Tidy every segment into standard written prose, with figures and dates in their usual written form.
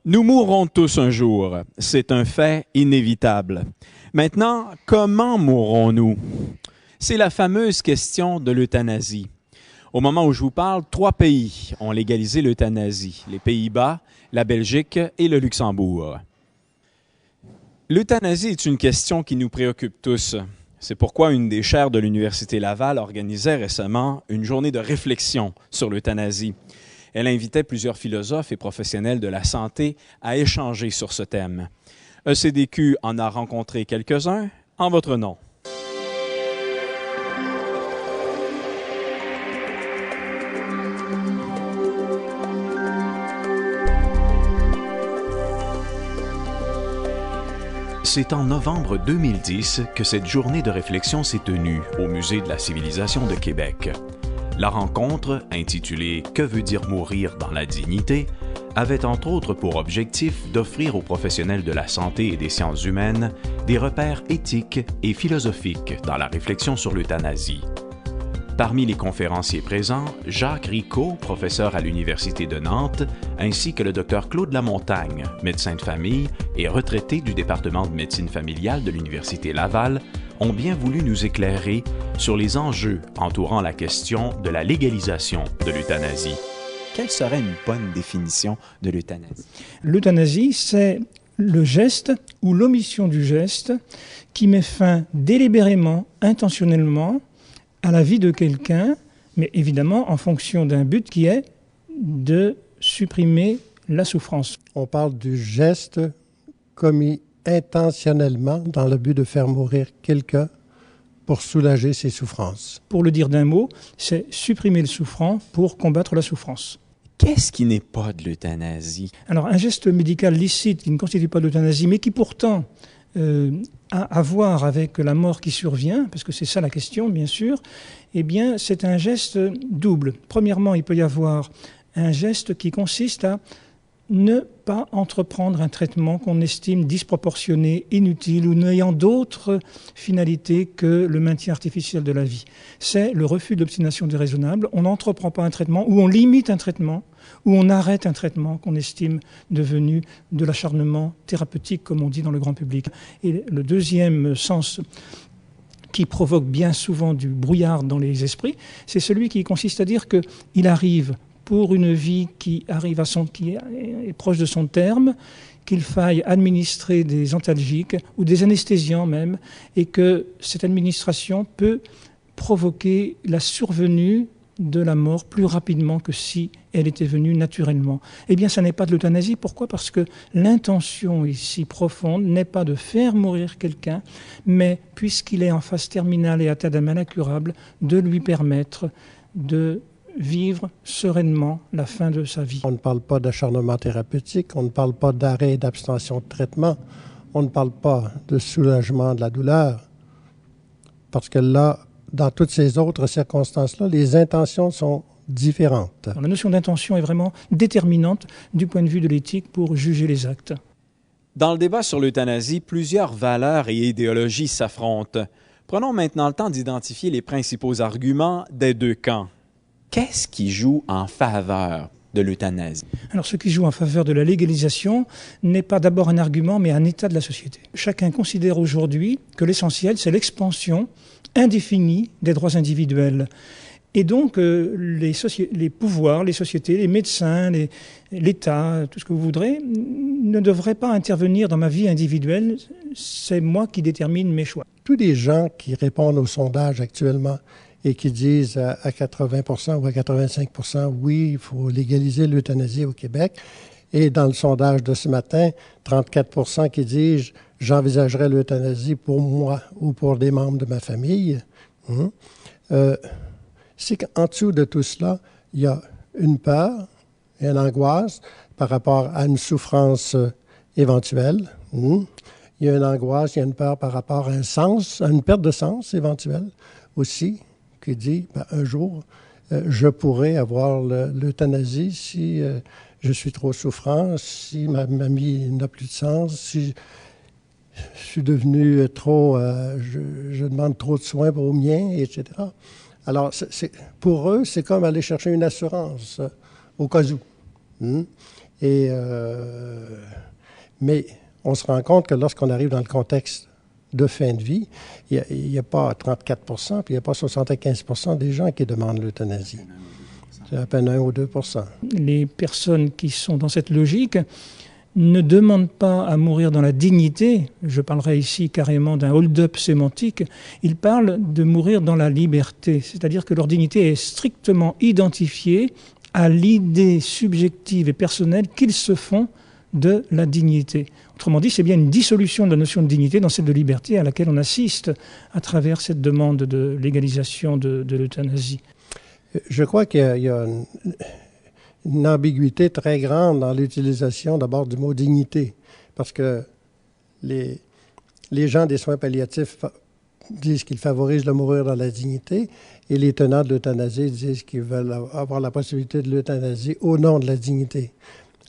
Nous mourrons tous un jour, c'est un fait inévitable. Maintenant, comment mourrons-nous? C'est la fameuse question de l'euthanasie. Au moment où je vous parle, 3 pays ont légalisé l'euthanasie, les Pays-Bas, la Belgique et le Luxembourg. L'euthanasie est une question qui nous préoccupe tous. C'est pourquoi une des chaires de l'Université Laval organisait récemment une journée de réflexion sur l'euthanasie. Elle invitait plusieurs philosophes et professionnels de la santé à échanger sur ce thème. ECDQ en a rencontré quelques-uns en votre nom. C'est en novembre 2010 que cette journée de réflexion s'est tenue au Musée de la civilisation de Québec. La rencontre, intitulée « Que veut dire mourir dans la dignité ?», avait entre autres pour objectif d'offrir aux professionnels de la santé et des sciences humaines des repères éthiques et philosophiques dans la réflexion sur l'euthanasie. Parmi les conférenciers présents, Jacques Ricaud, professeur à l'Université de Nantes, ainsi que le Dr Claude Lamontagne, médecin de famille et retraité du département de médecine familiale de l'Université Laval, ont bien voulu nous éclairer sur les enjeux entourant la question de la légalisation de l'euthanasie. Quelle serait une bonne définition de l'euthanasie? L'euthanasie, c'est le geste ou l'omission du geste qui met fin délibérément, intentionnellement, à la vie de quelqu'un, mais évidemment en fonction d'un but qui est de supprimer la souffrance. On parle du geste commis intentionnellement dans le but de faire mourir quelqu'un pour soulager ses souffrances. Pour le dire d'un mot, c'est supprimer le souffrant pour combattre la souffrance. Qu'est-ce qui n'est pas de l'euthanasie? Alors, un geste médical licite qui ne constitue pas de l'euthanasie, mais qui pourtant a à voir avec la mort qui survient, parce que c'est ça la question, bien sûr, eh bien, c'est un geste double. Premièrement, il peut y avoir un geste qui consiste à ne pas entreprendre un traitement qu'on estime disproportionné, inutile ou n'ayant d'autre finalité que le maintien artificiel de la vie. C'est le refus de l'obstination déraisonnable. On n'entreprend pas un traitement ou on limite un traitement ou on arrête un traitement qu'on estime devenu de l'acharnement thérapeutique, comme on dit dans le grand public. Et le deuxième sens qui provoque bien souvent du brouillard dans les esprits, c'est celui qui consiste à dire qu'il arrive pour une vie qui est proche de son terme, qu'il faille administrer des antalgiques ou des anesthésiants même, et que cette administration peut provoquer la survenue de la mort plus rapidement que si elle était venue naturellement. Eh bien, ça n'est pas de l'euthanasie. Pourquoi? Parce que l'intention ici profonde n'est pas de faire mourir quelqu'un, mais puisqu'il est en phase terminale et atteint d'un mal incurable, de lui permettre de vivre sereinement la fin de sa vie. On ne parle pas d'acharnement thérapeutique, on ne parle pas d'arrêt et d'abstention de traitement, on ne parle pas de soulagement de la douleur, parce que là, dans toutes ces autres circonstances-là, les intentions sont différentes. La notion d'intention est vraiment déterminante du point de vue de l'éthique pour juger les actes. Dans le débat sur l'euthanasie, plusieurs valeurs et idéologies s'affrontent. Prenons maintenant le temps d'identifier les principaux arguments des deux camps. Qu'est-ce qui joue en faveur de l'euthanasie? Alors, ce qui joue en faveur de la légalisation n'est pas d'abord un argument, mais un état de la société. Chacun considère aujourd'hui que l'essentiel, c'est l'expansion indéfinie des droits individuels. Et donc, les pouvoirs, les sociétés, les médecins, l'État, tout ce que vous voudrez, ne devraient pas intervenir dans ma vie individuelle. C'est moi qui détermine mes choix. Tous les gens qui répondent au sondage actuellement et qui disent à 80% ou à 85% oui, il faut légaliser l'euthanasie au Québec. Et dans le sondage de ce matin, 34% qui disent « j'envisagerais l'euthanasie pour moi ou pour des membres de ma famille ». C'est qu'en dessous de tout cela, il y a une peur et une angoisse par rapport à une souffrance éventuelle. Il y a une angoisse, il y a une peur par rapport à un sens, à une perte de sens éventuelle aussi, qui dit un jour, je pourrais avoir l'euthanasie si je suis trop souffrant, si ma vie n'a plus de sens, si je suis devenu trop, je demande trop de soins pour le mien, etc. Alors, pour eux, c'est comme aller chercher une assurance au cas où. Mais on se rend compte que lorsqu'on arrive dans le contexte de fin de vie, il n'y a pas 34 puis il n'y a pas 75 des gens qui demandent l'euthanasie. C'est à peine 1 ou 2 Les personnes qui sont dans cette logique ne demandent pas à mourir dans la dignité. Je parlerai ici carrément d'un hold-up sémantique. Ils parlent de mourir dans la liberté, c'est-à-dire que leur dignité est strictement identifiée à l'idée subjective et personnelle qu'ils se font de la dignité. Autrement dit, c'est bien une dissolution de la notion de dignité dans celle de liberté à laquelle on assiste à travers cette demande de légalisation de l'euthanasie. Je crois qu'il y a une ambiguïté très grande dans l'utilisation d'abord du mot dignité, parce que les gens des soins palliatifs disent qu'ils favorisent le mourir dans la dignité, et les tenants de l'euthanasie disent qu'ils veulent avoir la possibilité de l'euthanasie au nom de la dignité,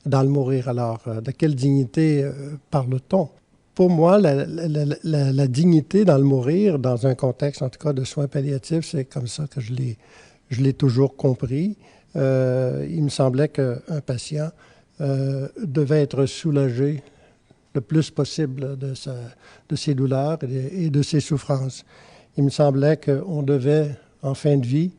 dans le mourir. Alors, de quelle dignité parle-t-on? Pour moi, la dignité dans le mourir, dans un contexte en tout cas de soins palliatifs, c'est comme ça que je l'ai toujours compris. Il me semblait qu'un patient devait être soulagé le plus possible de ses douleurs et de ses souffrances. Il me semblait qu'on devait, en fin de vie,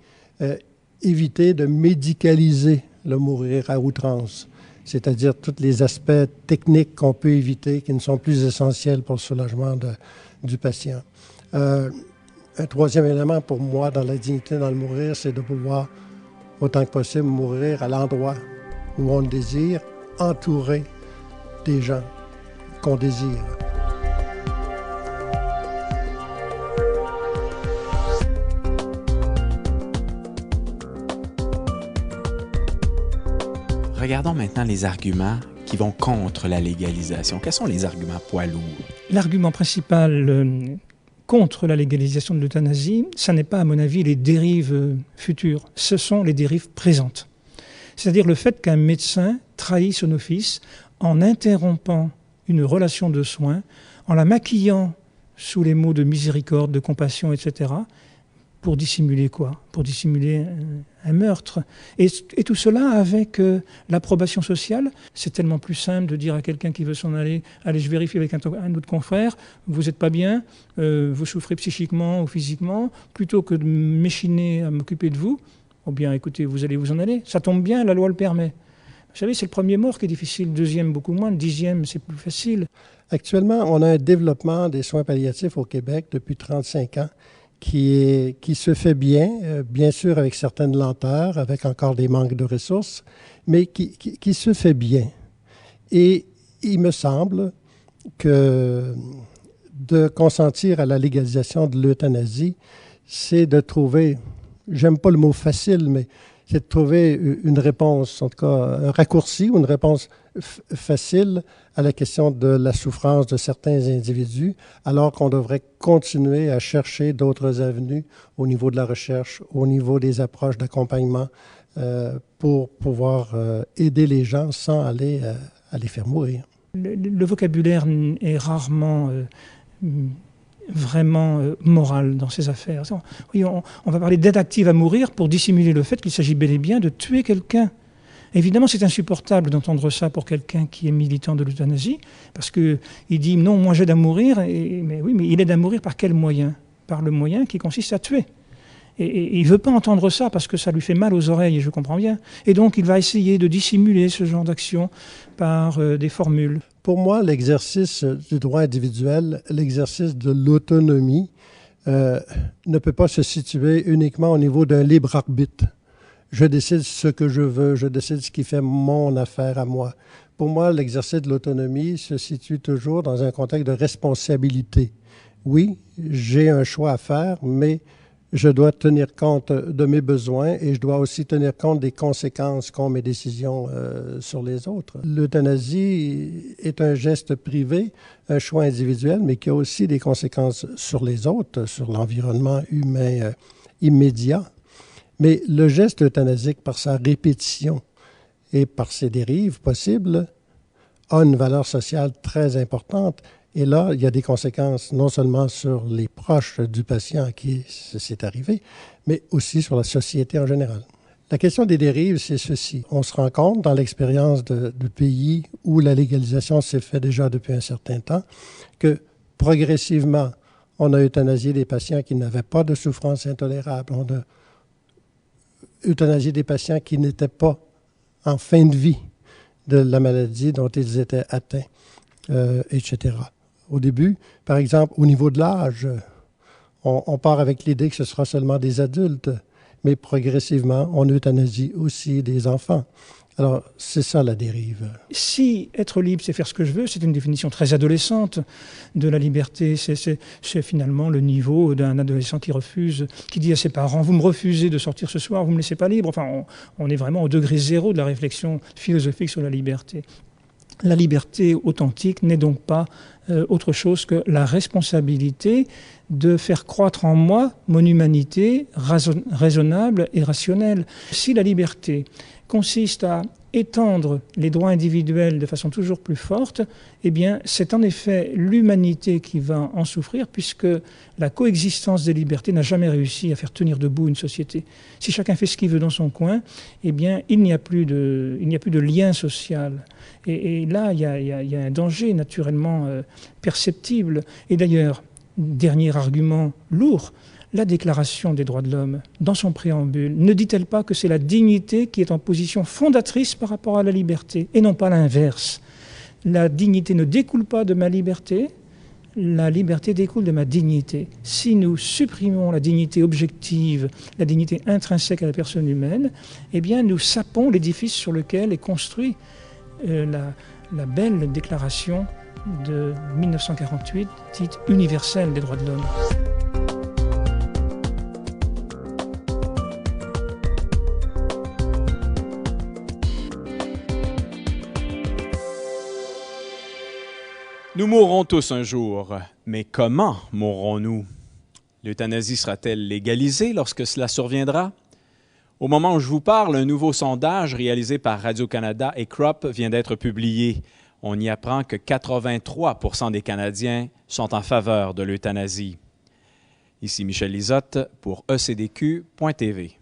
éviter de médicaliser le mourir à outrance, c'est-à-dire tous les aspects techniques qu'on peut éviter, qui ne sont plus essentiels pour le soulagement du patient. Un troisième élément pour moi dans la dignité dans le mourir, c'est de pouvoir autant que possible mourir à l'endroit où on le désire, entouré des gens qu'on désire. Regardons maintenant les arguments qui vont contre la légalisation. Quels sont les arguments poids lourds? L'argument principal contre la légalisation de l'euthanasie, ça n'est pas, à mon avis, les dérives futures, ce sont les dérives présentes. C'est-à-dire le fait qu'un médecin trahit son office en interrompant une relation de soins, en la maquillant sous les mots de miséricorde, de compassion, etc., pour dissimuler quoi? Pour dissimuler un meurtre. Et tout cela avec l'approbation sociale. C'est tellement plus simple de dire à quelqu'un qui veut s'en aller, allez, je vérifie avec un autre confrère, vous n'êtes pas bien, vous souffrez psychiquement ou physiquement, plutôt que de m'échiner à m'occuper de vous, ou bien écoutez, vous allez vous en aller. Ça tombe bien, la loi le permet. Vous savez, c'est le premier mort qui est difficile, le deuxième beaucoup moins, le 10e c'est plus facile. Actuellement, on a un développement des soins palliatifs au Québec depuis 35 ans qui se fait bien sûr avec certaines lenteurs, avec encore des manques de ressources, mais qui se fait bien. Et il me semble que de consentir à la légalisation de l'euthanasie, c'est de trouver, j'aime pas le mot facile, mais c'est de trouver une réponse, en tout cas un raccourci ou une réponse facile à la question de la souffrance de certains individus, alors qu'on devrait continuer à chercher d'autres avenues au niveau de la recherche, au niveau des approches d'accompagnement, pour pouvoir aider les gens sans aller à les faire mourir. Le vocabulaire est rarement vraiment moral dans ces affaires. Oui, on va parler d'aide active à mourir pour dissimuler le fait qu'il s'agit bel et bien de tuer quelqu'un. Évidemment, c'est insupportable d'entendre ça pour quelqu'un qui est militant de l'euthanasie, parce qu'il dit « non, moi j'aide à mourir », mais oui, mais il aide à mourir par quel moyen? Par le moyen qui consiste à tuer. Et il ne veut pas entendre ça parce que ça lui fait mal aux oreilles, et je comprends bien. Et donc, il va essayer de dissimuler ce genre d'action par des formules. Pour moi, l'exercice du droit individuel, l'exercice de l'autonomie, ne peut pas se situer uniquement au niveau d'un libre arbitre. Je décide ce que je veux, je décide ce qui fait mon affaire à moi. Pour moi, l'exercice de l'autonomie se situe toujours dans un contexte de responsabilité. Oui, j'ai un choix à faire, mais je dois tenir compte de mes besoins et je dois aussi tenir compte des conséquences qu'ont mes décisions sur les autres. L'euthanasie est un geste privé, un choix individuel, mais qui a aussi des conséquences sur les autres, sur l'environnement humain immédiat. Mais le geste euthanasique, par sa répétition et par ses dérives possibles, a une valeur sociale très importante. Et là, il y a des conséquences non seulement sur les proches du patient à qui c'est arrivé, mais aussi sur la société en général. La question des dérives, c'est ceci. On se rend compte dans l'expérience de pays où la légalisation s'est faite déjà depuis un certain temps que progressivement, on a euthanasié des patients qui n'avaient pas de souffrance intolérable. On a euthanasié des patients qui n'étaient pas en fin de vie de la maladie dont ils étaient atteints, etc. Au début, par exemple, au niveau de l'âge, on part avec l'idée que ce sera seulement des adultes, mais progressivement, on euthanasie aussi des enfants. Alors, c'est ça la dérive. Si être libre, c'est faire ce que je veux, c'est une définition très adolescente de la liberté. C'est finalement le niveau d'un adolescent qui dit à ses parents « Vous me refusez de sortir ce soir, vous ne me laissez pas libre ». Enfin, on est vraiment au degré zéro de la réflexion philosophique sur la liberté. La liberté authentique n'est donc pas autre chose que la responsabilité de faire croître en moi mon humanité raisonnable et rationnelle. Si la liberté consiste à étendre les droits individuels de façon toujours plus forte, eh bien, c'est en effet l'humanité qui va en souffrir, puisque la coexistence des libertés n'a jamais réussi à faire tenir debout une société. Si chacun fait ce qu'il veut dans son coin, eh bien, il n'y a plus de lien social. Et là, il y a un danger naturellement perceptible. Et d'ailleurs, dernier argument lourd, la Déclaration des droits de l'homme, dans son préambule, ne dit-elle pas que c'est la dignité qui est en position fondatrice par rapport à la liberté, et non pas l'inverse? La dignité ne découle pas de ma liberté, la liberté découle de ma dignité. Si nous supprimons la dignité objective, la dignité intrinsèque à la personne humaine, eh bien nous sapons l'édifice sur lequel est construit la belle Déclaration de 1948, dite universelle des droits de l'homme. Nous mourrons tous un jour, mais comment mourrons-nous? L'euthanasie sera-t-elle légalisée lorsque cela surviendra? Au moment où je vous parle, un nouveau sondage réalisé par Radio-Canada et Crop vient d'être publié. On y apprend que 83% des Canadiens sont en faveur de l'euthanasie. Ici Michel Lizotte pour ECDQ.tv.